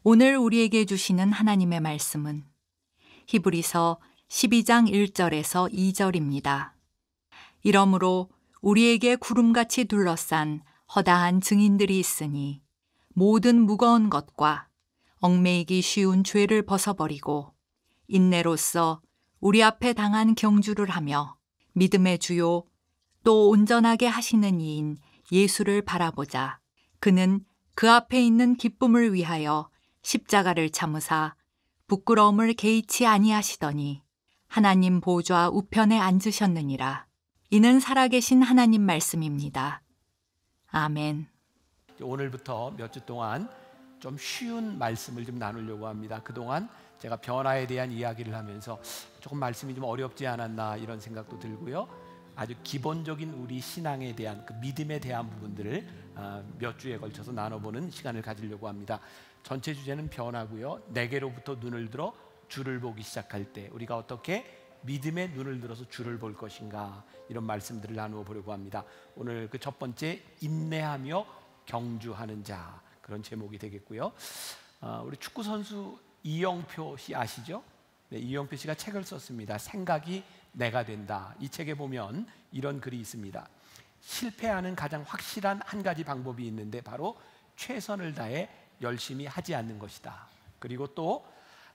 오늘 우리에게 주시는 하나님의 말씀은 히브리서 12장 1절에서 2절입니다. 이러므로 우리에게 구름같이 둘러싼 허다한 증인들이 있으니 모든 무거운 것과 얽매이기 쉬운 죄를 벗어버리고 인내로써 우리 앞에 당한 경주를 하며 믿음의 주요 또 온전하게 하시는 이인 예수를 바라보자. 그는 그 앞에 있는 기쁨을 위하여 십자가를 참으사 부끄러움을 개의치 아니하시더니 하나님 보좌 우편에 앉으셨느니라. 이는 살아계신 하나님 말씀입니다. 아멘. 오늘부터 몇 주 동안 좀 쉬운 말씀을 좀 나누려고 합니다. 그동안 제가 변화에 대한 이야기를 하면서 조금 말씀이 좀 어렵지 않았나 이런 생각도 들고요. 아주 기본적인 우리 신앙에 대한 그 믿음에 대한 부분들을 몇 주에 걸쳐서 나눠보는 시간을 가지려고 합니다. 전체 주제는 변화고요. 내게로부터 눈을 들어 주를 보기 시작할 때 우리가 어떻게 믿음의 눈을 들어서 주를 볼 것인가, 이런 말씀들을 나누어 보려고 합니다. 오늘 그 첫 번째, 인내하며 경주하는 자, 그런 제목이 되겠고요. 우리 축구 선수 이영표 씨 아시죠? 네, 이영표 씨가 책을 썼습니다. 생각이 내가 된다. 이 책에 보면 이런 글이 있습니다. 실패하는 가장 확실한 한 가지 방법이 있는데 바로 최선을 다해 열심히 하지 않는 것이다. 그리고 또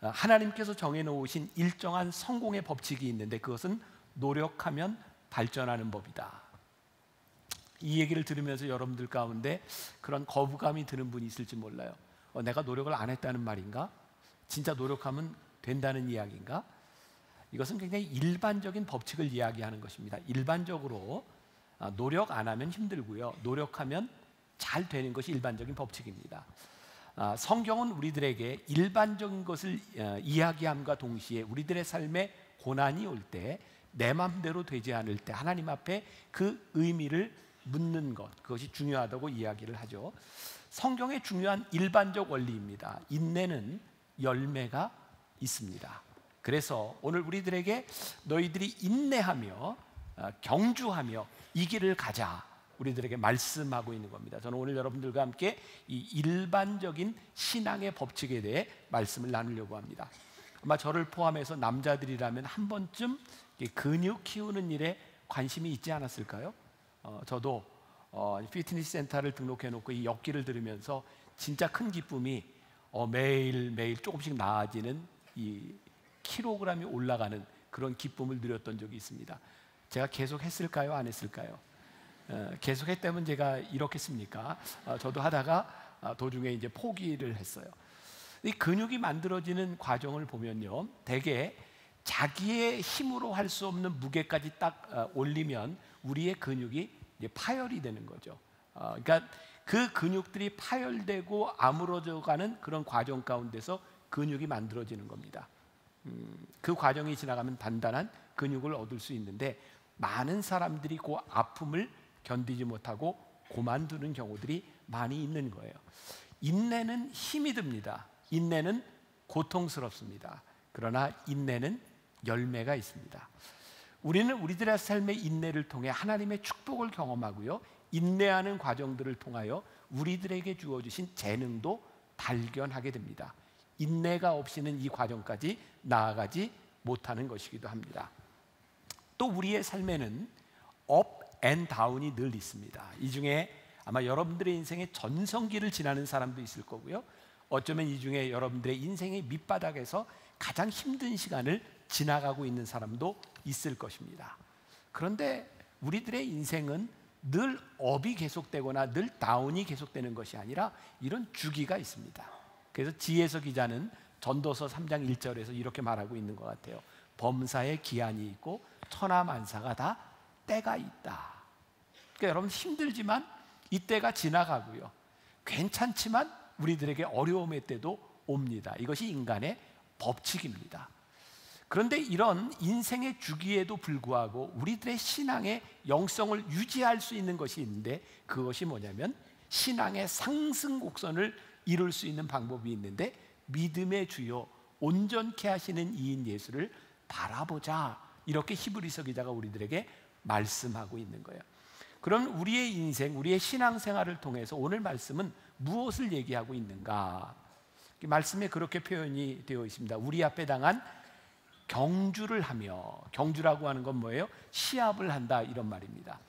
하나님께서 정해놓으신 일정한 성공의 법칙이 있는데 그것은 노력하면 발전하는 법이다. 이 얘기를 들으면서 여러분들 가운데 그런 거부감이 드는 분이 있을지 몰라요. 내가 노력을 안 했다는 말인가? 진짜 노력하면 된다는 이야기인가? 이것은 굉장히 일반적인 법칙을 이야기하는 것입니다. 일반적으로 노력 안 하면 힘들고요, 노력하면 잘 되는 것이 일반적인 법칙입니다. 성경은 우리들에게 일반적인 것을 이야기함과 동시에 우리들의 삶에 고난이 올 때, 내 마음대로 되지 않을 때 하나님 앞에 그 의미를 묻는 것, 그것이 중요하다고 이야기를 하죠. 성경의 중요한 일반적 원리입니다. 인내는 열매가 있습니다. 그래서 오늘 우리들에게 너희들이 인내하며 경주하며 이 길을 가자, 우리들에게 말씀하고 있는 겁니다. 저는 오늘 여러분들과 함께 이 일반적인 신앙의 법칙에 대해 말씀을 나누려고 합니다. 아마 저를 포함해서 남자들이라면 한 번쯤 근육 키우는 일에 관심이 있지 않았을까요? 저도 피트니스 센터를 등록해 놓고 이 역기를 들으면서 진짜 큰 기쁨이 매일매일 조금씩 나아지는 이 킬로그램이 올라가는 그런 기쁨을 누렸던 적이 있습니다. 제가 계속 했을까요? 안 했을까요? 계속 했다면 제가 이렇겠습니까? 저도 하다가 도중에 이제 포기를 했어요. 이 근육이 만들어지는 과정을 보면요, 대개 자기의 힘으로 할 수 없는 무게까지 딱 올리면 우리의 근육이 이제 파열이 되는 거죠. 그러니까 그 근육들이 파열되고 아물어져가는 그런 과정 가운데서 근육이 만들어지는 겁니다. 그 과정이 지나가면 단단한 근육을 얻을 수 있는데, 많은 사람들이 그 아픔을 견디지 못하고 그만두는 경우들이 많이 있는 거예요. 인내는 힘이 듭니다. 인내는 고통스럽습니다. 그러나 인내는 열매가 있습니다. 우리는 우리들의 삶의 인내를 통해 하나님의 축복을 경험하고요, 인내하는 과정들을 통하여 우리들에게 주어주신 재능도 발견하게 됩니다. 인내가 없이는 이 과정까지 나아가지 못하는 것이기도 합니다. 또 우리의 삶에는 업 앤 다운이 늘 있습니다. 이 중에 아마 여러분들의 인생의 전성기를 지나는 사람도 있을 거고요, 어쩌면 이 중에 여러분들의 인생의 밑바닥에서 가장 힘든 시간을 지나가고 있는 사람도 있을 것입니다. 그런데 우리들의 인생은 늘 업이 계속되거나 늘 다운이 계속되는 것이 아니라 이런 주기가 있습니다. 그래서 지혜서 기자는 전도서 3장 1절에서 이렇게 말하고 있는 것 같아요. 범사에 기한이 있고 천하만사가 다 때가 있다. 그러니까 여러분, 힘들지만 이 때가 지나가고요, 괜찮지만 우리들에게 어려움의 때도 옵니다. 이것이 인간의 법칙입니다. 그런데 이런 인생의 주기에도 불구하고 우리들의 신앙의 영성을 유지할 수 있는 것이 있는데, 그것이 뭐냐면 신앙의 상승 곡선을 이룰 수 있는 방법이 있는데, 믿음의 주요 온전케 하시는 이인 예수를 바라보자, 이렇게 히브리서 기자가 우리들에게 말씀하고 있는 거예요. 그럼 우리의 인생, 우리의 신앙생활을 통해서 오늘 말씀은 무엇을 얘기하고 있는가? 말씀에 그렇게 표현이 되어 있습니다. 우리 앞에 당한 경주를 하며, 경주라고 하는 건 뭐예요? 시합을 한다, 이런 말입니다.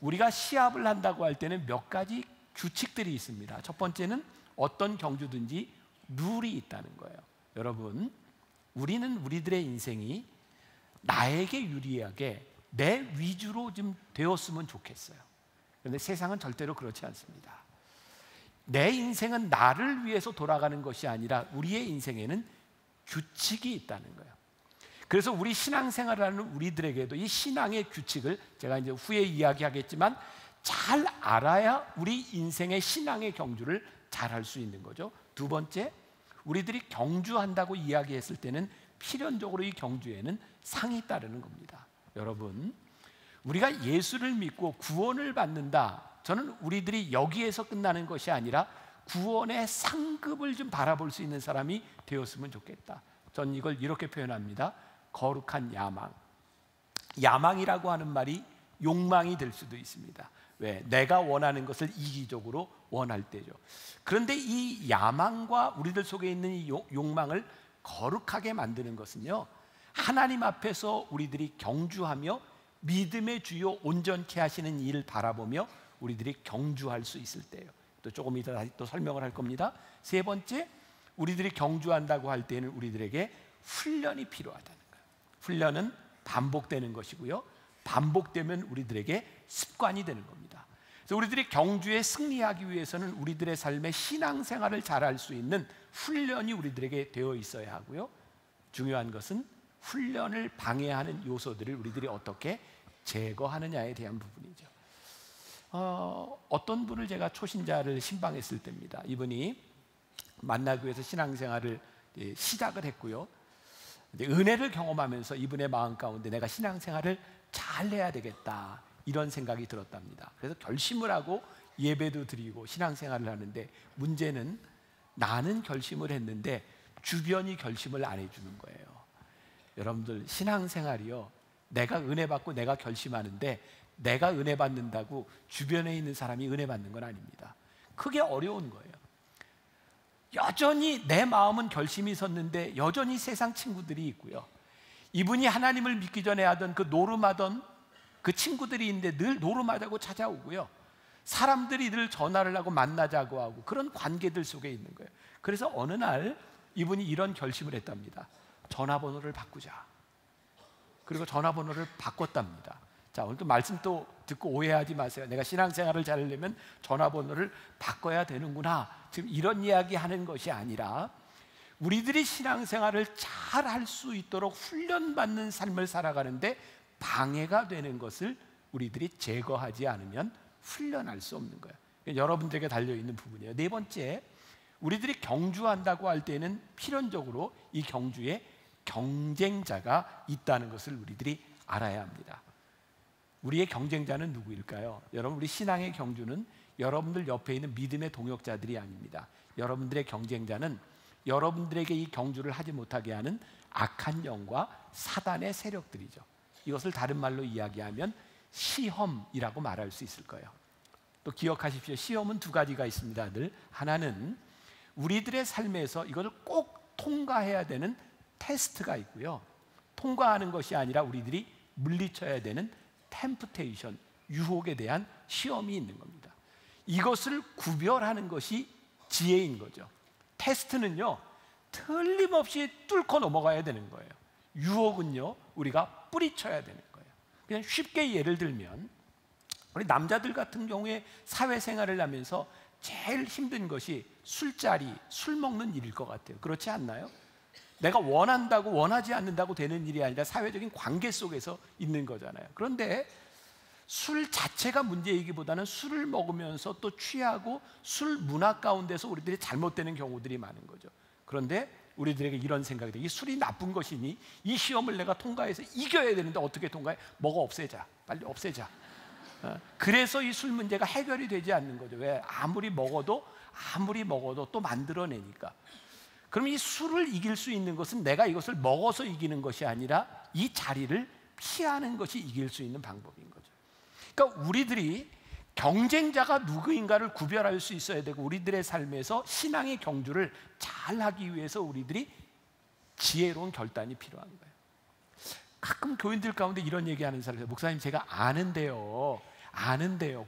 우리가 시합을 한다고 할 때는 몇 가지 규칙들이 있습니다. 첫 번째는 어떤 경주든지 룰이 있다는 거예요. 여러분, 우리는 우리들의 인생이 나에게 유리하게 내 위주로 좀 되었으면 좋겠어요. 그런데 세상은 절대로 그렇지 않습니다. 내 인생은 나를 위해서 돌아가는 것이 아니라 우리의 인생에는 규칙이 있다는 거예요. 그래서 우리 신앙생활을 하는 우리들에게도 이 신앙의 규칙을 제가 이제 후에 이야기하겠지만 잘 알아야 우리 인생의 신앙의 경주를 잘 할 수 있는 거죠. 두 번째, 우리들이 경주한다고 이야기했을 때는 필연적으로 이 경주에는 상이 따르는 겁니다. 여러분, 우리가 예수를 믿고 구원을 받는다, 저는 우리들이 여기에서 끝나는 것이 아니라 구원의 상급을 좀 바라볼 수 있는 사람이 되었으면 좋겠다. 전 이걸 이렇게 표현합니다. 거룩한 야망. 야망이라고 하는 말이 욕망이 될 수도 있습니다. 왜? 내가 원하는 것을 이기적으로 원할 때죠. 그런데 이 야망과 우리들 속에 있는 이 욕망을 거룩하게 만드는 것은요, 하나님 앞에서 우리들이 경주하며 믿음의 주요 온전케 하시는 일을 바라보며 우리들이 경주할 수 있을 때예요. 또 조금 이따 다시 또 설명을 할 겁니다. 세 번째, 우리들이 경주한다고 할 때는 우리들에게 훈련이 필요하다는 거예요. 훈련은 반복되는 것이고요, 반복되면 우리들에게 습관이 되는 겁니다. 그래서 우리들이 경주에 승리하기 위해서는 우리들의 삶의 신앙생활을 잘할 수 있는 훈련이 우리들에게 되어 있어야 하고요, 중요한 것은 훈련을 방해하는 요소들을 우리들이 어떻게 제거하느냐에 대한 부분이죠. 어떤 분을 제가 초신자를 신방했을 때입니다. 이분이 만나교회에서 신앙생활을 시작을 했고요, 은혜를 경험하면서 이분의 마음 가운데 내가 신앙생활을 잘 해야 되겠다, 이런 생각이 들었답니다. 그래서 결심을 하고 예배도 드리고 신앙생활을 하는데, 문제는 나는 결심을 했는데 주변이 결심을 안 해주는 거예요. 여러분들, 신앙생활이요, 내가 은혜 받고 내가 결심하는데 내가 은혜 받는다고 주변에 있는 사람이 은혜 받는 건 아닙니다. 그게 어려운 거예요. 여전히 내 마음은 결심이 섰는데 여전히 세상 친구들이 있고요, 이분이 하나님을 믿기 전에 하던 그 노름하던 그 친구들이 있는데 늘 노름하자고 찾아오고요, 사람들이 늘 전화를 하고 만나자고 하고 그런 관계들 속에 있는 거예요. 그래서 어느 날 이분이 이런 결심을 했답니다. 전화번호를 바꾸자. 그리고 전화번호를 바꿨답니다. 자, 오늘 또 말씀 또 듣고 오해하지 마세요. 내가 신앙생활을 잘하려면 전화번호를 바꿔야 되는구나, 지금 이런 이야기 하는 것이 아니라, 우리들이 신앙생활을 잘 할 수 있도록 훈련받는 삶을 살아가는데 방해가 되는 것을 우리들이 제거하지 않으면 훈련할 수 없는 거예요. 여러분들에게 달려있는 부분이에요. 네 번째, 우리들이 경주한다고 할 때는 필연적으로 이 경주에 경쟁자가 있다는 것을 우리들이 알아야 합니다. 우리의 경쟁자는 누구일까요? 여러분, 우리 신앙의 경주는 여러분들 옆에 있는 믿음의 동역자들이 아닙니다. 여러분들의 경쟁자는 여러분들에게 이 경주를 하지 못하게 하는 악한 영과 사단의 세력들이죠. 이것을 다른 말로 이야기하면 시험이라고 말할 수 있을 거예요. 또 기억하십시오. 시험은 두 가지가 있습니다. 늘 하나는 우리들의 삶에서 이것을 꼭 통과해야 되는 테스트가 있고요, 통과하는 것이 아니라 우리들이 물리쳐야 되는 템프테이션, 유혹에 대한 시험이 있는 겁니다. 이것을 구별하는 것이 지혜인 거죠. 테스트는요, 틀림없이 뚫고 넘어가야 되는 거예요. 유혹은요, 우리가 뿌리쳐야 되는 거예요. 그냥 쉽게 예를 들면, 우리 남자들 같은 경우에 사회생활을 하면서 제일 힘든 것이 술자리, 술 먹는 일일 것 같아요. 그렇지 않나요? 내가 원한다고 원하지 않는다고 되는 일이 아니라 사회적인 관계 속에서 있는 거잖아요. 그런데 술 자체가 문제이기보다는 술을 먹으면서 또 취하고 술 문화 가운데서 우리들이 잘못되는 경우들이 많은 거죠. 그런데 우리들에게 이런 생각이 돼요. 이 술이 나쁜 것이니 이 시험을 내가 통과해서 이겨야 되는데 어떻게 통과해? 먹어 없애자, 빨리 없애자. 그래서 이 술 문제가 해결이 되지 않는 거죠. 왜? 아무리 먹어도 또 만들어내니까. 그럼 이 술을 이길 수 있는 것은 내가 이것을 먹어서 이기는 것이 아니라 이 자리를 피하는 것이 이길 수 있는 방법인 거죠. 그러니까 우리들이 경쟁자가 누구인가를 구별할 수 있어야 되고, 우리들의 삶에서 신앙의 경주를 잘 하기 위해서 우리들이 지혜로운 결단이 필요한 거예요. 가끔 교인들 가운데 이런 얘기하는 사람이, 목사님 제가 아는데요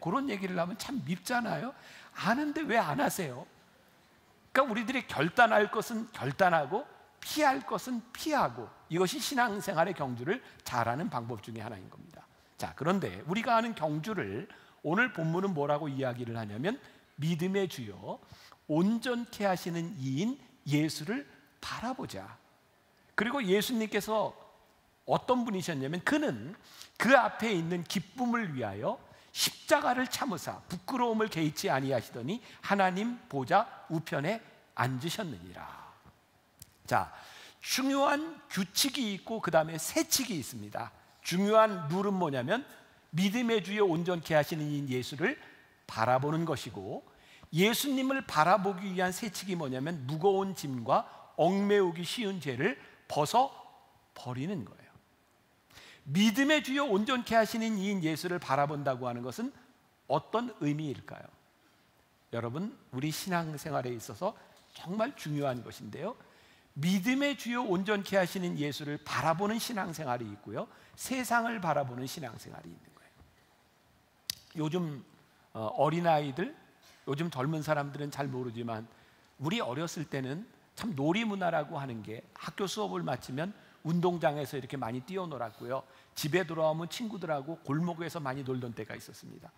그런 얘기를 하면 참 밉잖아요. 아는데 왜 안 하세요? 그러니까 우리들이 결단할 것은 결단하고 피할 것은 피하고, 이것이 신앙생활의 경주를 잘하는 방법 중에 하나인 겁니다. 자, 그런데 우리가 아는 경주를 오늘 본문은 뭐라고 이야기를 하냐면, 믿음의 주요 온전케 하시는 이인 예수를 바라보자. 그리고 예수님께서 어떤 분이셨냐면, 그는 그 앞에 있는 기쁨을 위하여 십자가를 참으사 부끄러움을 개의치 아니하시더니 하나님 보좌 우편에 앉으셨느니라. 자, 중요한 규칙이 있고 그 다음에 세칙이 있습니다. 중요한 룰은 뭐냐면, 믿음의 주여 온전케 하시는 이 예수를 바라보는 것이고, 예수님을 바라보기 위한 세칙이 뭐냐면, 무거운 짐과 얽매우기 쉬운 죄를 벗어 버리는 거예요. 믿음의 주여 온전케 하시는 이인 예수를 바라본다고 하는 것은 어떤 의미일까요? 여러분, 우리 신앙생활에 있어서 정말 중요한 것인데요, 믿음의 주여 온전케 하시는 예수를 바라보는 신앙생활이 있고요, 세상을 바라보는 신앙생활이 있는 거예요. 요즘 어린아이들, 요즘 젊은 사람들은 잘 모르지만, 우리 어렸을 때는 참 놀이문화라고 하는 게, 학교 수업을 마치면 운동장에서 이렇게 많이 뛰어놀았고요, 집에 돌아오면 친구들하고 골목에서 많이 놀던 때가 있었습니다.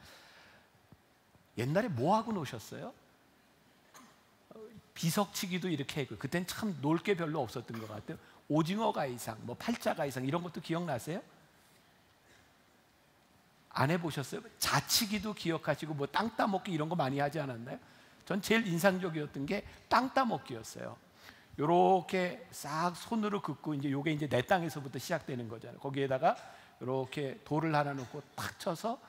옛날에 뭐 하고 노셨어요? 비석치기도 이렇게 했고, 그때는 참 놀 게 별로 없었던 것 같아요. 오징어 가이상, 뭐 팔자 가이상 이런 것도 기억나세요? 안 해보셨어요? 자치기도 기억하시고, 뭐 땅 따먹기 이런 거 많이 하지 않았나요? 전 제일 인상적이었던 게 땅 따먹기였어요. 요렇게 싹 손으로 긋고, 이제 요게 이제 내 땅에서부터 시작되는 거잖아요. 거기에다가 요렇게 돌을 하나 놓고 탁 쳐서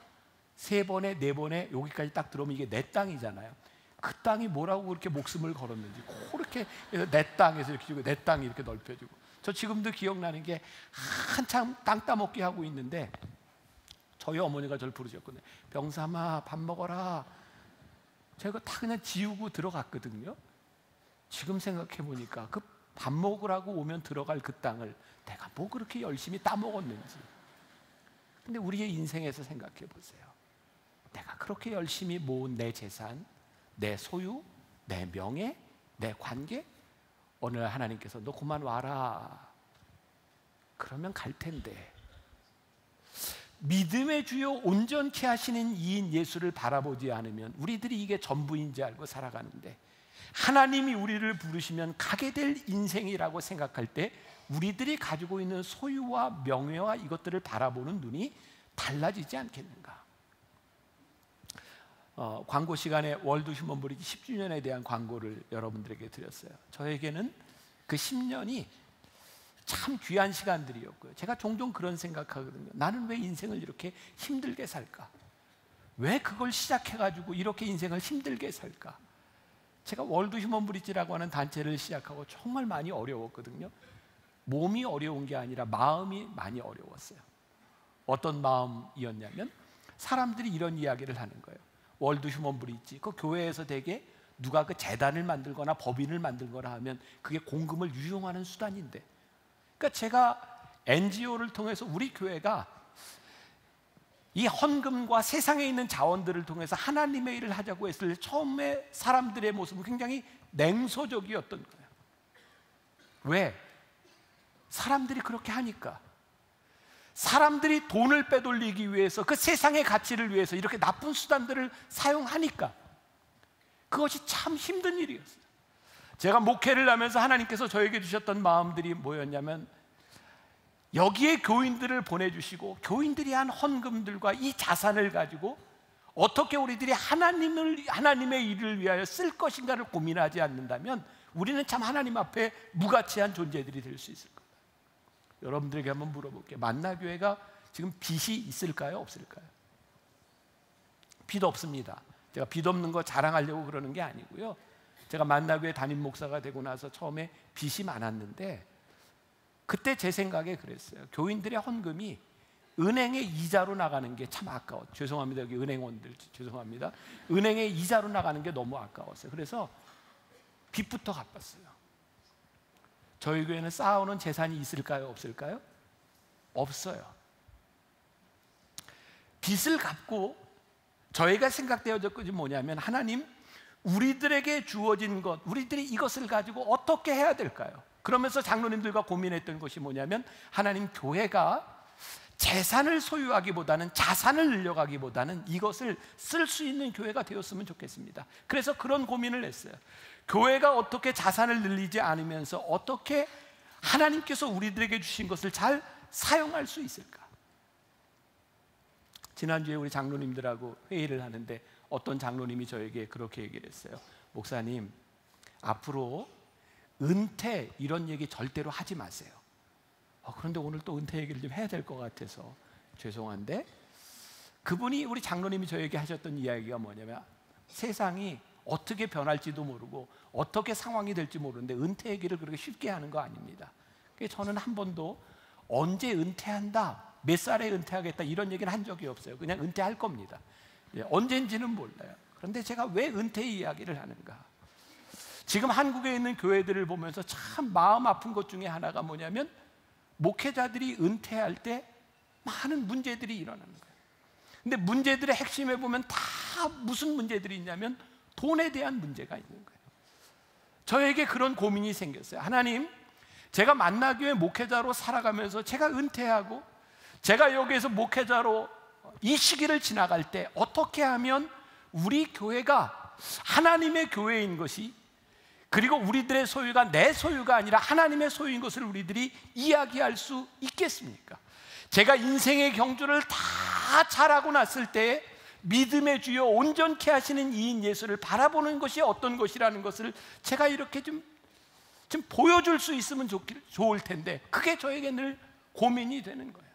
3번에 4번에 여기까지 딱 들어오면 이게 내 땅이잖아요. 그 땅이 뭐라고 그렇게 목숨을 걸었는지, 그렇게 내 땅에서 이렇게 주고, 내 땅이 이렇게 넓혀지고. 저 지금도 기억나는 게, 한참 땅 따먹기 하고 있는데 저희 어머니가 저를 부르셨거든요. 병삼아 밥 먹어라. 제가 다 그냥 지우고 들어갔거든요. 지금 생각해 보니까 그 밥 먹으라고 오면 들어갈 그 땅을 내가 뭐 그렇게 열심히 따먹었는지. 근데 우리의 인생에서 생각해 보세요. 내가 그렇게 열심히 모은 내 재산, 내 소유, 내 명예, 내 관계, 오늘 하나님께서 너 그만 와라 그러면 갈 텐데, 믿음의 주요 온전케 하시는 이인 예수를 바라보지 않으면 우리들이 이게 전부인지 알고 살아가는데, 하나님이 우리를 부르시면 가게 될 인생이라고 생각할 때 우리들이 가지고 있는 소유와 명예와 이것들을 바라보는 눈이 달라지지 않겠는가? 광고 시간에 월드 휴먼 브리지 10주년에 대한 광고를 여러분들에게 드렸어요. 저에게는 그 10년이 참 귀한 시간들이었고요. 제가 종종 그런 생각하거든요. 나는 왜 인생을 이렇게 힘들게 살까? 왜 그걸 시작해가지고 이렇게 인생을 힘들게 살까? 제가 월드 휴먼 브리지라고 하는 단체를 시작하고 정말 많이 어려웠거든요. 몸이 어려운 게 아니라 마음이 많이 어려웠어요. 어떤 마음이었냐면, 사람들이 이런 이야기를 하는 거예요. 월드 휴먼 브리지, 그 교회에서 되게 누가 그 재단을 만들거나 법인을 만들거나 하면 그게 공금을 유용하는 수단인데, 그러니까 제가 NGO를 통해서 우리 교회가 이 헌금과 세상에 있는 자원들을 통해서 하나님의 일을 하자고 했을 때 처음에 사람들의 모습은 굉장히 냉소적이었던 거예요. 왜? 사람들이 그렇게 하니까. 사람들이 돈을 빼돌리기 위해서, 그 세상의 가치를 위해서 이렇게 나쁜 수단들을 사용하니까 그것이 참 힘든 일이었어요. 제가 목회를 하면서 하나님께서 저에게 주셨던 마음들이 뭐였냐면, 여기에 교인들을 보내주시고 교인들이 한 헌금들과 이 자산을 가지고 어떻게 우리들이 하나님의 일을 위하여 쓸 것인가를 고민하지 않는다면 우리는 참 하나님 앞에 무가치한 존재들이 될 수 있을 겁니다. 여러분들에게 한번 물어볼게요. 만나교회가 지금 빚이 있을까요? 없을까요? 빚 없습니다. 제가 빚 없는 거 자랑하려고 그러는 게 아니고요. 제가 만나교회 담임 목사가 되고 나서 처음에 빚이 많았는데, 그때 제 생각에 그랬어요. 교인들의 헌금이 은행에 이자로 나가는 게 참 아까워. 죄송합니다. 여기 은행원들 죄송합니다. 은행에 이자로 나가는 게 너무 아까웠어요. 그래서 빚부터 갚았어요. 저희 교회는 쌓아오는 재산이 있을까요? 없을까요? 없어요. 빚을 갚고 저희가 생각되어진 것이 뭐냐면, 하나님, 우리들에게 주어진 것, 우리들이 이것을 가지고 어떻게 해야 될까요? 그러면서 장로님들과 고민했던 것이 뭐냐면, 하나님, 교회가 재산을 소유하기보다는, 자산을 늘려가기보다는 이것을 쓸 수 있는 교회가 되었으면 좋겠습니다. 그래서 그런 고민을 했어요. 교회가 어떻게 자산을 늘리지 않으면서 어떻게 하나님께서 우리들에게 주신 것을 잘 사용할 수 있을까? 지난주에 우리 장로님들하고 회의를 하는데 어떤 장로님이 저에게 그렇게 얘기를 했어요. 목사님, 앞으로 은퇴 이런 얘기 절대로 하지 마세요. 그런데 오늘 또 은퇴 얘기를 좀 해야 될 것 같아서 죄송한데, 그분이, 우리 장로님이 저에게 하셨던 이야기가 뭐냐면, 세상이 어떻게 변할지도 모르고 어떻게 상황이 될지 모르는데 은퇴 얘기를 그렇게 쉽게 하는 거 아닙니다. 그래서 저는 한 번도 언제 은퇴한다, 몇 살에 은퇴하겠다 이런 얘기는 한 적이 없어요. 그냥 은퇴할 겁니다. 언젠지는 몰라요. 그런데 제가 왜 은퇴 이야기를 하는가? 지금 한국에 있는 교회들을 보면서 참 마음 아픈 것 중에 하나가 뭐냐면, 목회자들이 은퇴할 때 많은 문제들이 일어나는 거예요. 근데 문제들의 핵심에 보면 다 무슨 문제들이 있냐면 돈에 대한 문제가 있는 거예요. 저에게 그런 고민이 생겼어요. 하나님, 제가 만나교회 목회자로 살아가면서 제가 은퇴하고 제가 여기에서 목회자로 이 시기를 지나갈 때 어떻게 하면 우리 교회가 하나님의 교회인 것이, 그리고 우리들의 소유가 내 소유가 아니라 하나님의 소유인 것을 우리들이 이야기할 수 있겠습니까? 제가 인생의 경주를 다 잘하고 났을 때 믿음의 주여 온전케 하시는 이인 예수를 바라보는 것이 어떤 것이라는 것을 제가 이렇게 좀 보여줄 수 있으면 좋을 텐데, 그게 저에게 늘 고민이 되는 거예요.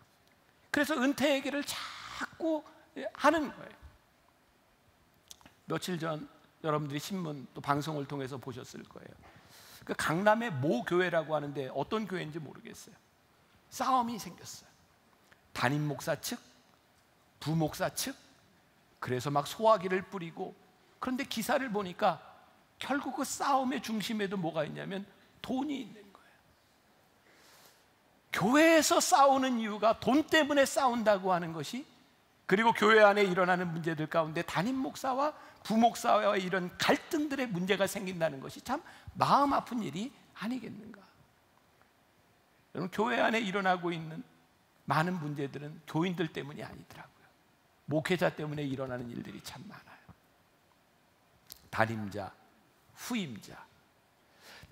그래서 은퇴 얘기를 자꾸 하는 거예요. 며칠 전 여러분들이 신문 또 방송을 통해서 보셨을 거예요. 그 강남의 모 교회라고 하는데 어떤 교회인지 모르겠어요. 싸움이 생겼어요. 담임 목사 측, 부목사 측, 그래서 막 소화기를 뿌리고, 그런데 기사를 보니까 결국 그 싸움의 중심에도 뭐가 있냐면 돈이 있는 거예요. 교회에서 싸우는 이유가 돈 때문에 싸운다고 하는 것이, 그리고 교회 안에 일어나는 문제들 가운데 담임 목사와 부목사와의 이런 갈등들의 문제가 생긴다는 것이 참 마음 아픈 일이 아니겠는가? 여러분, 교회 안에 일어나고 있는 많은 문제들은 교인들 때문이 아니더라고요. 목회자 때문에 일어나는 일들이 참 많아요. 담임자, 후임자,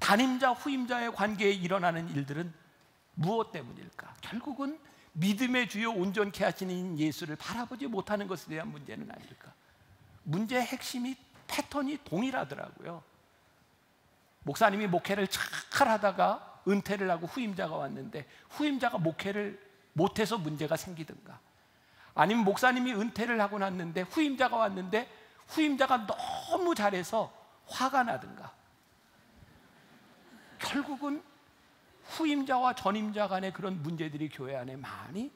담임자, 후임자의 관계에 일어나는 일들은 무엇 때문일까? 결국은 믿음의 주요 온전케 하시는 예수를 바라보지 못하는 것에 대한 문제는 아닐까? 문제의 핵심이, 패턴이 동일하더라고요. 목사님이 목회를 잘 하다가 은퇴를 하고 후임자가 왔는데 후임자가 목회를 못해서 문제가 생기든가, 아니면 목사님이 은퇴를 하고 났는데 후임자가 왔는데 후임자가 너무 잘해서 화가 나든가, 결국은 후임자와 전임자 간의 그런 문제들이 교회 안에 많이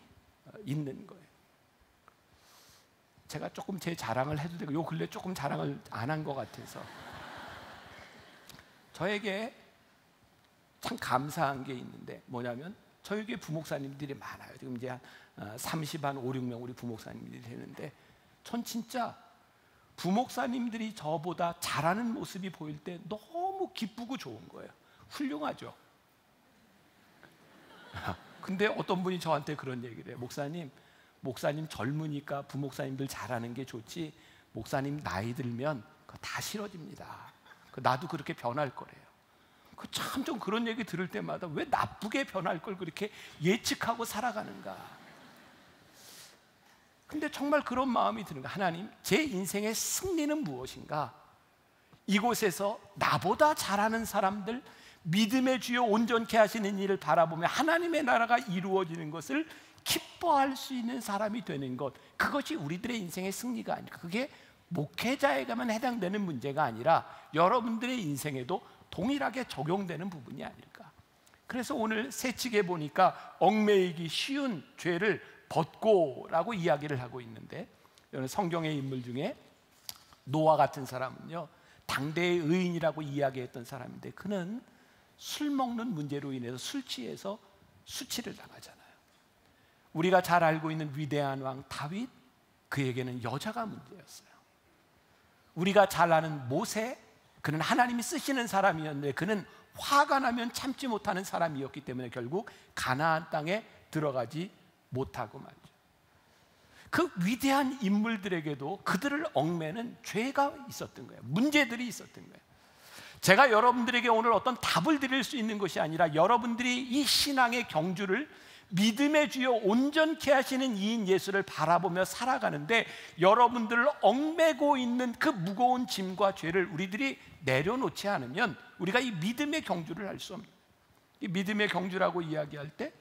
있는 거예요. 제가 조금 제 자랑을 해도 되고, 요 근래 조금 자랑을 안 한 것 같아서, 저에게 참 감사한 게 있는데 뭐냐면, 저희 교회 부목사님들이 많아요. 지금 이제 한 30, 한 5, 6명 우리 부목사님들이 되는데, 전 진짜 부목사님들이 저보다 잘하는 모습이 보일 때 너무 기쁘고 좋은 거예요. 훌륭하죠. 근데 어떤 분이 저한테 그런 얘기를 해요. 목사님 젊으니까 부목사님들 잘하는 게 좋지, 목사님 나이 들면 그거 다 싫어집니다. 나도 그렇게 변할 거래요. 참 좀 그런 얘기 들을 때마다 왜 나쁘게 변할 걸 그렇게 예측하고 살아가는가. 근데 정말 그런 마음이 드는 거예요. 하나님, 제 인생의 승리는 무엇인가? 이곳에서 나보다 잘하는 사람들, 믿음의 주요 온전케 하시는 일을 바라보며 하나님의 나라가 이루어지는 것을 기뻐할 수 있는 사람이 되는 것, 그것이 우리들의 인생의 승리가 아닐까. 그게 목회자에게만 해당되는 문제가 아니라 여러분들의 인생에도 동일하게 적용되는 부분이 아닐까. 그래서 오늘 세칙에 보니까 얽매이기 쉬운 죄를 벗고라고 이야기를 하고 있는데, 여러분 성경의 인물 중에 노아 같은 사람은요 당대의 의인이라고 이야기했던 사람인데, 그는 술 먹는 문제로 인해서 술 취해서 수치를 당하잖아요. 우리가 잘 알고 있는 위대한 왕 다윗, 그에게는 여자가 문제였어요. 우리가 잘 아는 모세, 그는 하나님이 쓰시는 사람이었는데 그는 화가 나면 참지 못하는 사람이었기 때문에 결국 가나안 땅에 들어가지 못하고 말죠. 그 위대한 인물들에게도 그들을 얽매는 죄가 있었던 거예요. 문제들이 있었던 거예요. 제가 여러분들에게 오늘 어떤 답을 드릴 수 있는 것이 아니라, 여러분들이 이 신앙의 경주를 믿음의 주여 온전케 하시는 이인 예수를 바라보며 살아가는데, 여러분들을 얽매고 있는 그 무거운 짐과 죄를 우리들이 내려놓지 않으면 우리가 이 믿음의 경주를 할 수 없는, 이 믿음의 경주라고 이야기할 때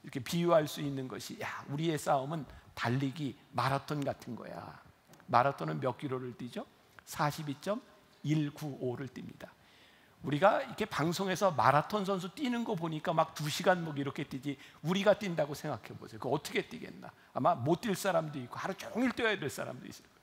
이렇게 비유할 수 있는 것이, 야, 우리의 싸움은 달리기 마라톤 같은 거야. 마라톤은 몇 킬로를 뛰죠? 42.195를 뜁니다. 우리가 이렇게 방송에서 마라톤 선수 뛰는 거 보니까 막 2시간 뭐 이렇게 뛰지, 우리가 뛴다고 생각해 보세요. 그거 어떻게 뛰겠나? 아마 못 뛸 사람도 있고 하루 종일 뛰어야 될 사람도 있을 거예요.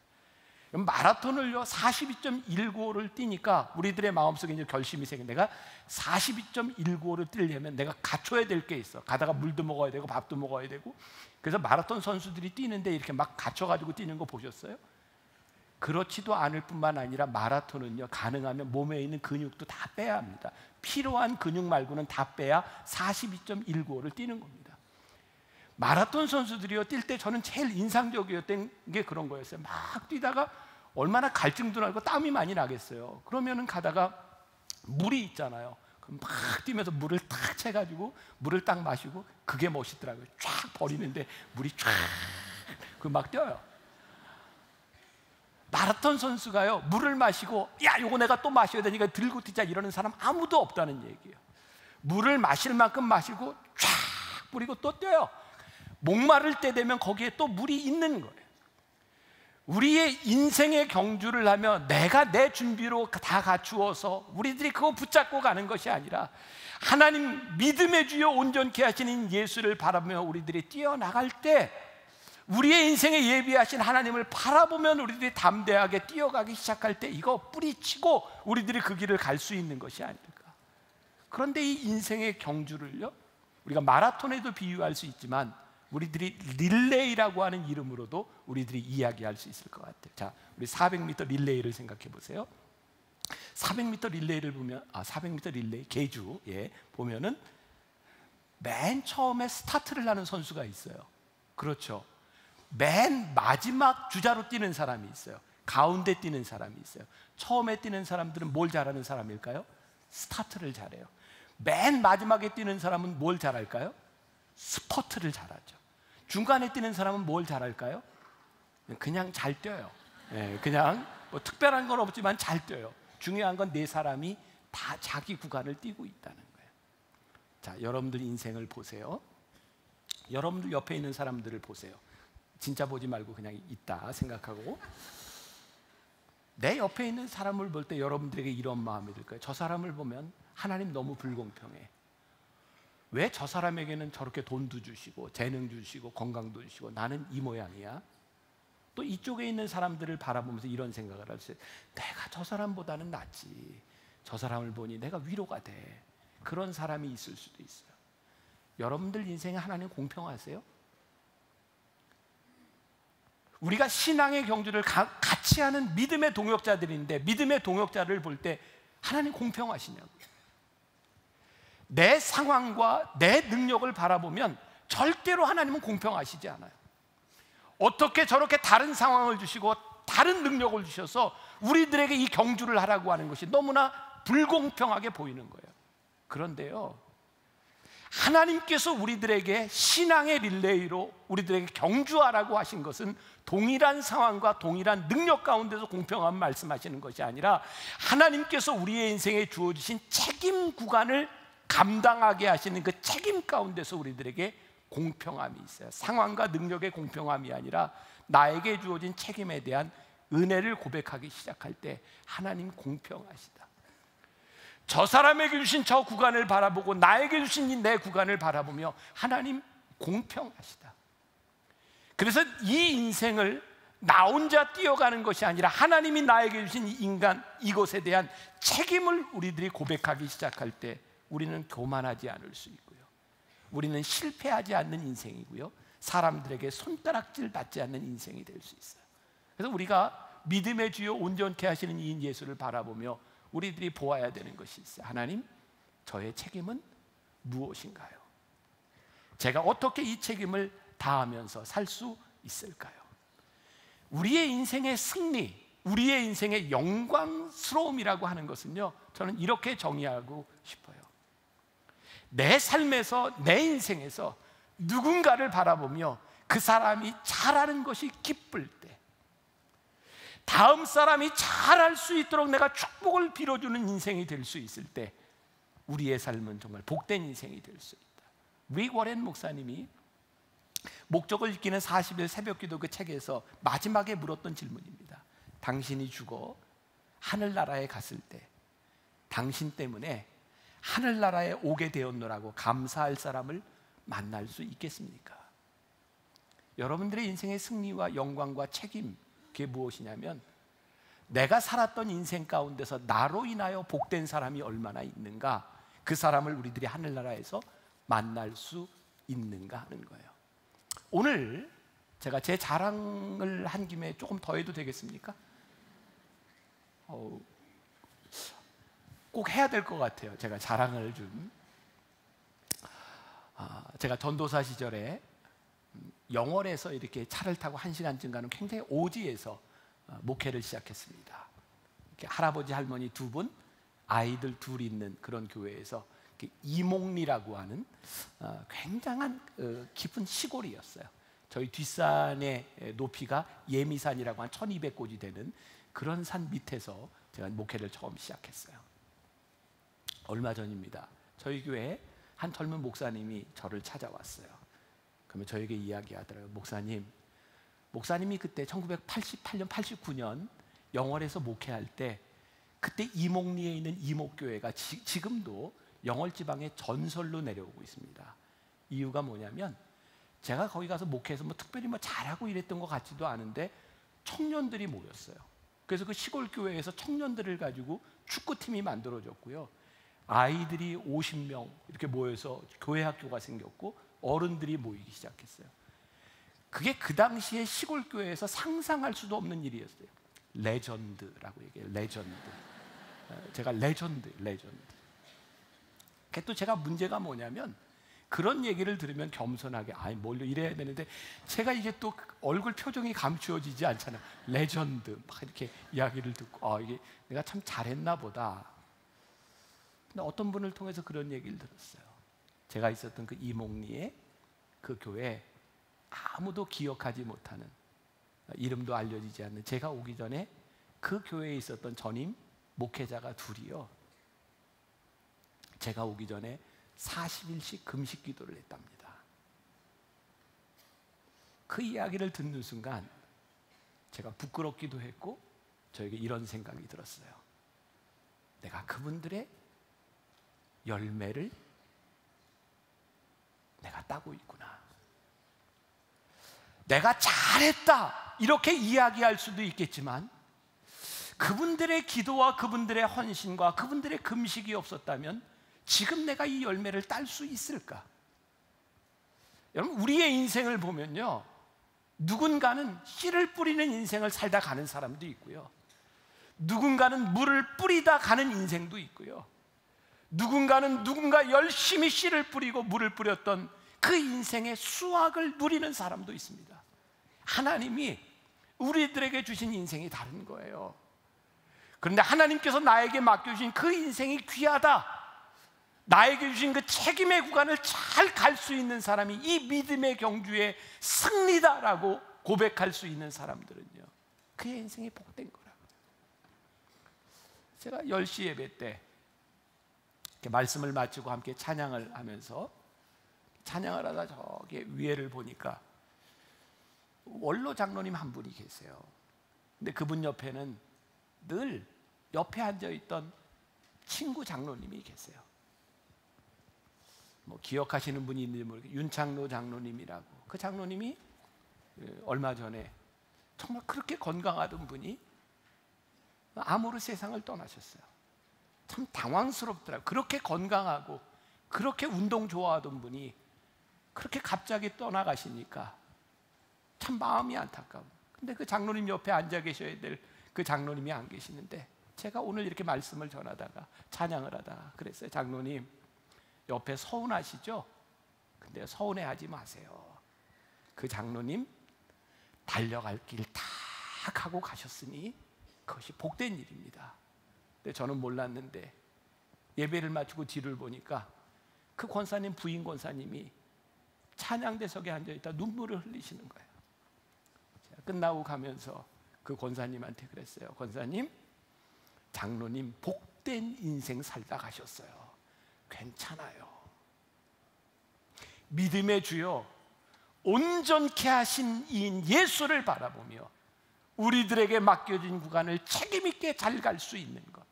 마라톤을요 42.195를 뛰니까 우리들의 마음속에 이제 결심이 생겨. 내가 42.195를 뛰려면 내가 갖춰야 될 게 있어. 가다가 물도 먹어야 되고 밥도 먹어야 되고. 그래서 마라톤 선수들이 뛰는데 이렇게 막 갖춰가지고 뛰는 거 보셨어요? 그렇지도 않을 뿐만 아니라 마라톤은요 가능하면 몸에 있는 근육도 다 빼야 합니다. 필요한 근육 말고는 다 빼야 42.195를 뛰는 겁니다. 마라톤 선수들이요 뛸 때 저는 제일 인상적이었던 게 그런 거였어요. 막 뛰다가 얼마나 갈증도 나고 땀이 많이 나겠어요. 그러면은 가다가 물이 있잖아요. 그럼 막 뛰면서 물을 탁 채가지고 물을 딱 마시고, 그게 멋있더라고요. 쫙 버리는데 물이 쫙 그 막 뛰어요. 마라톤 선수가요 물을 마시고, 야 요거 내가 또 마셔야 되니까 들고 뛰자 이러는 사람 아무도 없다는 얘기예요. 물을 마실 만큼 마시고 쫙 뿌리고 또 뛰어요. 목마를 때 되면 거기에 또 물이 있는 거예요. 우리의 인생의 경주를 하며 내가 내 준비로 다 갖추어서 우리들이 그거 붙잡고 가는 것이 아니라, 하나님 믿음의 주여 온전케 하시는 예수를 바라보며 우리들이 뛰어나갈 때, 우리의 인생에 예비하신 하나님을 바라보면 우리들이 담대하게 뛰어가기 시작할 때 이거 뿌리치고 우리들이 그 길을 갈 수 있는 것이 아닐까. 그런데 이 인생의 경주를요 우리가 마라톤에도 비유할 수 있지만, 우리들이 릴레이라고 하는 이름으로도 우리들이 이야기할 수 있을 것 같아요. 자, 우리 400m 릴레이를 생각해 보세요. 400m 릴레이를 보면, 400m 릴레이 계주 보면은 맨 처음에 스타트를 하는 선수가 있어요. 그렇죠. 맨 마지막 주자로 뛰는 사람이 있어요. 가운데 뛰는 사람이 있어요. 처음에 뛰는 사람들은 뭘 잘하는 사람일까요? 스타트를 잘해요. 맨 마지막에 뛰는 사람은 뭘 잘할까요? 스퍼트를 잘하죠. 중간에 뛰는 사람은 뭘 잘할까요? 그냥 잘 뛰어요. 그냥 뭐 특별한 건 없지만 잘 뛰어요. 중요한 건 네 사람이 다 자기 구간을 뛰고 있다는 거예요. 자, 여러분들 인생을 보세요. 여러분들 옆에 있는 사람들을 보세요. 진짜 보지 말고 그냥 있다 생각하고, 내 옆에 있는 사람을 볼 때 여러분들에게 이런 마음이 들까요? 저 사람을 보면 하나님 너무 불공평해. 왜 저 사람에게는 저렇게 돈도 주시고 재능 주시고 건강도 주시고 나는 이 모양이야? 또 이쪽에 있는 사람들을 바라보면서 이런 생각을 할 수 있어요. 내가 저 사람보다는 낫지. 저 사람을 보니 내가 위로가 돼. 그런 사람이 있을 수도 있어요. 여러분들 인생에 하나님 공평하세요? 우리가 신앙의 경주를 같이 하는 믿음의 동역자들인데, 믿음의 동역자를 볼 때 하나님 공평하시냐고요. 내 상황과 내 능력을 바라보면 절대로 하나님은 공평하시지 않아요. 어떻게 저렇게 다른 상황을 주시고 다른 능력을 주셔서 우리들에게 이 경주를 하라고 하는 것이 너무나 불공평하게 보이는 거예요. 그런데요, 하나님께서 우리들에게 신앙의 릴레이로 우리들에게 경주하라고 하신 것은 동일한 상황과 동일한 능력 가운데서 공평함을 말씀하시는 것이 아니라, 하나님께서 우리의 인생에 주어주신 책임 구간을 감당하게 하시는 그 책임 가운데서 우리들에게 공평함이 있어요. 상황과 능력의 공평함이 아니라 나에게 주어진 책임에 대한 은혜를 고백하기 시작할 때 하나님 공평하시다. 저 사람에게 주신 저 구간을 바라보고 나에게 주신 내 구간을 바라보며 하나님 공평하시다. 그래서 이 인생을 나 혼자 뛰어가는 것이 아니라 하나님이 나에게 주신 인간, 이것에 대한 책임을 우리들이 고백하기 시작할 때 우리는 교만하지 않을 수 있고요, 우리는 실패하지 않는 인생이고요, 사람들에게 손가락질 받지 않는 인생이 될 수 있어요. 그래서 우리가 믿음의 주요 온전케 하시는 이인 예수를 바라보며 우리들이 보아야 되는 것이 있어요. 하나님, 저의 책임은 무엇인가요? 제가 어떻게 이 책임을 다하면서 살 수 있을까요? 우리의 인생의 승리, 우리의 인생의 영광스러움이라고 하는 것은요, 저는 이렇게 정의하고 싶어요. 내 삶에서, 내 인생에서 누군가를 바라보며 그 사람이 잘하는 것이 기쁠 때, 다음 사람이 잘할 수 있도록 내가 축복을 빌어주는 인생이 될 수 있을 때 우리의 삶은 정말 복된 인생이 될 수 있다. 릭 워렌 목사님이 목적을 읽기는 40일 새벽기도 그 책에서 마지막에 물었던 질문입니다. 당신이 죽어 하늘나라에 갔을 때 당신 때문에 하늘나라에 오게 되었노라고 감사할 사람을 만날 수 있겠습니까? 여러분들의 인생의 승리와 영광과 책임, 그게 무엇이냐면 내가 살았던 인생 가운데서 나로 인하여 복된 사람이 얼마나 있는가, 그 사람을 우리들이 하늘나라에서 만날 수 있는가 하는 거예요. 오늘 제가 제 자랑을 한 김에 조금 더 해도 되겠습니까? 꼭 해야 될 것 같아요. 제가 자랑을 좀. 제가 전도사 시절에 영월에서 이렇게 차를 타고 1시간쯤 가는 굉장히 오지에서 목회를 시작했습니다. 이렇게 할아버지 할머니 2분, 아이들 2 있는 그런 교회에서 이목리라고 하는 굉장한 깊은 시골이었어요. 저희 뒷산의 높이가 예미산이라고 한 1200고지 되는 그런 산 밑에서 제가 목회를 처음 시작했어요. 얼마 전입니다. 저희 교회에 한 젊은 목사님이 저를 찾아왔어요. 그러면 저에게 이야기하더라고요. 목사님이 그때 1988년, 89년 영월에서 목회할 때 그때 이목리에 있는 이목교회가 지금도 영월 지방의 전설로 내려오고 있습니다. 이유가 뭐냐면 제가 거기 가서 목회해서 특별히 잘하고 이랬던 것 같지도 않은데 청년들이 모였어요. 그래서 그 시골 교회에서 청년들을 가지고 축구팀이 만들어졌고요, 아이들이 50명 이렇게 모여서 교회 학교가 생겼고 어른들이 모이기 시작했어요. 그게 그 당시에 시골 교회에서 상상할 수도 없는 일이었어요. 레전드라고 얘기해요. 레전드. 제가 레전드. 그게 또 제가 문제가 뭐냐면 그런 얘기를 들으면 겸손하게 뭘 이래야 되는데 제가 이게 또 얼굴 표정이 감추어지지 않잖아요. 레전드 막 이렇게 이야기를 듣고 이게 내가 참 잘했나 보다. 근데 어떤 분을 통해서 그런 얘기를 들었어요. 제가 있었던 그 이목리에 그 교회 아무도 기억하지 못하는, 이름도 알려지지 않는, 제가 오기 전에 그 교회에 있었던 전임 목회자가 2이요, 제가 오기 전에 40일씩 금식 기도를 했답니다. 그 이야기를 듣는 순간 제가 부끄럽기도 했고 저에게 이런 생각이 들었어요. 내가 그분들의 열매를 내가 따고 있구나. 내가 잘했다 이렇게 이야기할 수도 있겠지만 그분들의 기도와 그분들의 헌신과 그분들의 금식이 없었다면 지금 내가 이 열매를 딸 수 있을까? 여러분, 우리의 인생을 보면요, 누군가는 씨를 뿌리는 인생을 살다 가는 사람도 있고요, 누군가는 물을 뿌리다 가는 인생도 있고요, 누군가는 누군가 열심히 씨를 뿌리고 물을 뿌렸던 그 인생의 수확을 누리는 사람도 있습니다. 하나님이 우리들에게 주신 인생이 다른 거예요. 그런데 하나님께서 나에게 맡겨주신 그 인생이 귀하다, 나에게 주신 그 책임의 구간을 잘 갈 수 있는 사람이 이 믿음의 경주의 승리다라고 고백할 수 있는 사람들은요, 그의 인생이 복된 거라고. 제가 10시 예배 때 이렇게 말씀을 마치고 함께 찬양을 하면서 찬양을 하다 저기 위에를 보니까 원로 장로님 한 분이 계세요. 근데 그분 옆에는 늘 옆에 앉아있던 친구 장로님이 계세요. 기억하시는 분이 있는지 모르겠어요. 윤창로 장로님이라고. 그 장로님이 얼마 전에 정말 그렇게 건강하던 분이 암으로 세상을 떠나셨어요. 참 당황스럽더라고요. 그렇게 건강하고 그렇게 운동 좋아하던 분이 그렇게 갑자기 떠나가시니까 참 마음이 안타까워. 근데 그 장로님 옆에 앉아 계셔야 될 그 장로님이 안 계시는데, 제가 오늘 이렇게 말씀을 전하다가 찬양을 하다가 그랬어요. 장로님, 옆에 서운하시죠? 근데 서운해하지 마세요. 그 장로님 달려갈 길 다 가고 가셨으니 그것이 복된 일입니다. 근데 저는 몰랐는데 예배를 마치고 뒤를 보니까 그 권사님 부인 권사님이 찬양대석에 앉아있다 눈물을 흘리시는 거예요. 제가 끝나고 가면서 그 권사님한테 그랬어요. 권사님, 장로님 복된 인생 살다 가셨어요. 괜찮아요. 믿음의 주여 온전케 하신 이인 예수를 바라보며 우리들에게 맡겨진 구간을 책임있게 잘 갈 수 있는 것,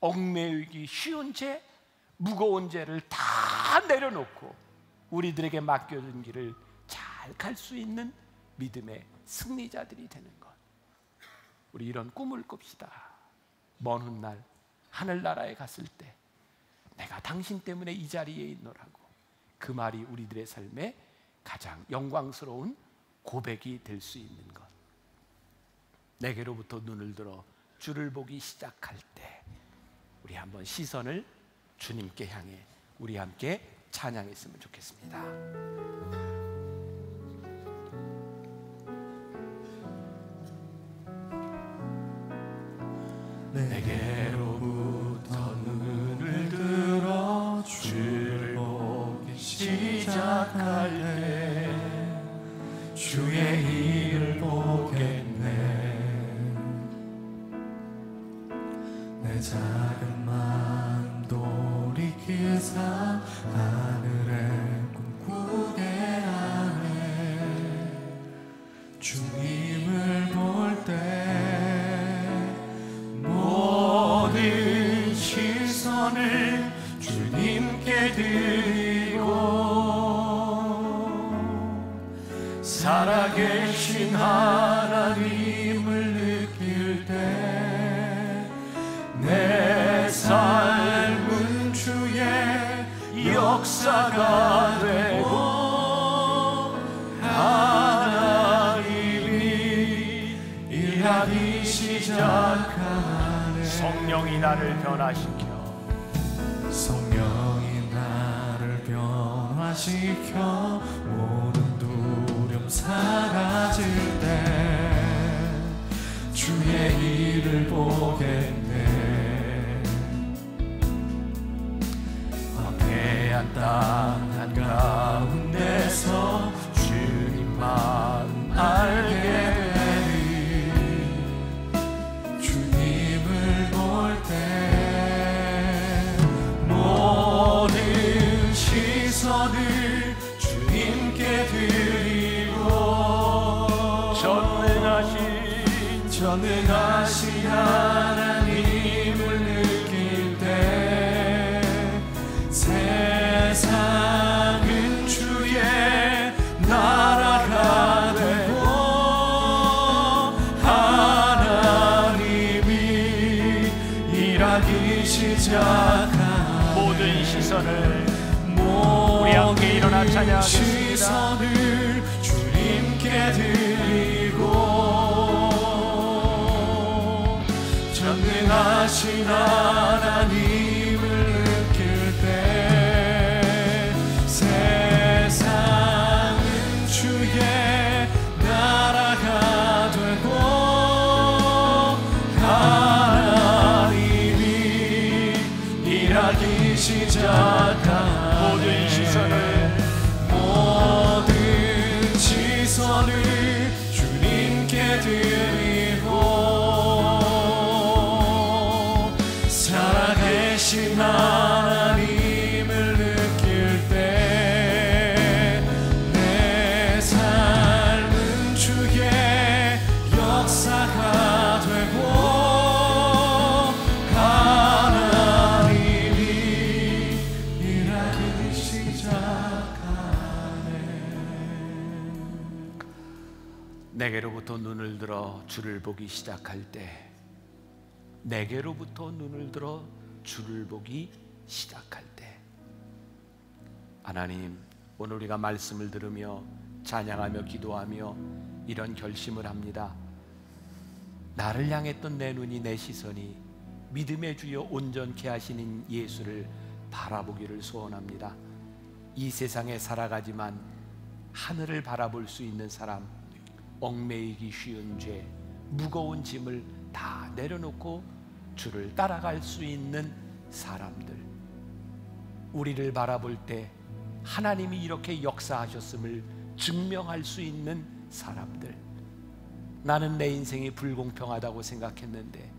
얽매이기 쉬운 죄, 무거운 죄를 다 내려놓고 우리들에게 맡겨진 길을 잘 갈 수 있는 믿음의 승리자들이 되는 것, 우리 이런 꿈을 꿉시다. 먼 훗날 하늘나라에 갔을 때 내가 당신 때문에 이 자리에 있노라고, 그 말이 우리들의 삶에 가장 영광스러운 고백이 될 수 있는 것. 내게로부터 눈을 들어 주를 보기 시작할 때 우리 한번 시선을 주님께 향해 우리 함께 찬양했으면 좋겠습니다. 내게로부터 눈을 들어 주를 보기 시작할 때 주의 일을 보겠네. 내 작은 마음 돌이키사 하늘의 꿈꾸게 하네. 주님을 볼 때 모든 시선을 주님께 드리고 살아계신 하나님을 느낄 때 내 삶은 주의 역사가 되고 하나님이 일하기 시작하네. 성령이 나를 변화시켜, 성령이 나를 변화시켜 모든 두려움 사라질 때 주의 일을 보겠네. 황폐한 땅 한가운데서 주님만 알게 되리. 주님을 볼 때 모든 시선을 주님께 드리고 전능하신 하나님을 느낄 때 세상은 주의 나라가 되고 하나님이 일하기 시작한 모든 시선을 우리 함께 일어나 찬양하겠습니다. 시선을 주님께 드리고 전능하신 하나님을 느낄 때 세상은 주의 나라가 되고 하나님이 일하기 시작한 모든 시선을 주님께 드리고 내게로부터 눈을 들어 주를 보기 시작할 때, 내게로부터 눈을 들어 주를 보기 시작할 때, 하나님, 오늘 우리가 말씀을 들으며 찬양하며 기도하며 이런 결심을 합니다. 나를 향했던 내 눈이, 내 시선이 믿음의 주여 온전케 하시는 예수를 바라보기를 소원합니다. 이 세상에 살아가지만 하늘을 바라볼 수 있는 사람, 얽매이기 쉬운 죄, 무거운 짐을 다 내려놓고 주를 따라갈 수 있는 사람들, 우리를 바라볼 때 하나님이 이렇게 역사하셨음을 증명할 수 있는 사람들, 나는 내 인생이 불공평하다고 생각했는데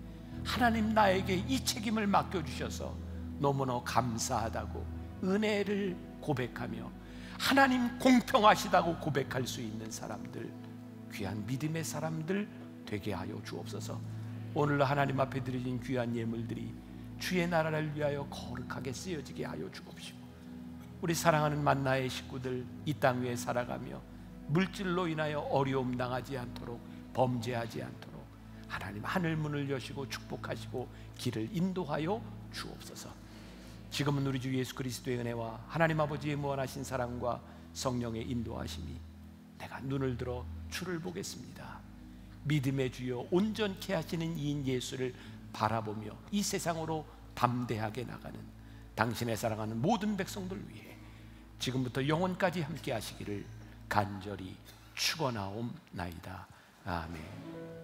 하나님 나에게 이 책임을 맡겨주셔서 너무나 감사하다고 은혜를 고백하며 하나님 공평하시다고 고백할 수 있는 사람들, 귀한 믿음의 사람들 되게 하여 주옵소서. 오늘 하나님 앞에 드려진 귀한 예물들이 주의 나라를 위하여 거룩하게 쓰여지게 하여 주옵시고, 우리 사랑하는 만나의 식구들 이 땅 위에 살아가며 물질로 인하여 어려움 당하지 않도록, 범죄하지 않도록 하나님 하늘 문을 여시고 축복하시고 길을 인도하여 주옵소서. 지금은 우리 주 예수 그리스도의 은혜와 하나님 아버지의 무한하신 사랑과 성령의 인도하심이, 내가 눈을 들어 주를 보겠습니다, 믿음의 주여 온전케 하시는 이인 예수를 바라보며 이 세상으로 담대하게 나가는 당신의 사랑하는 모든 백성들 위해 지금부터 영원까지 함께 하시기를 간절히 축원하옵나이다. 아멘.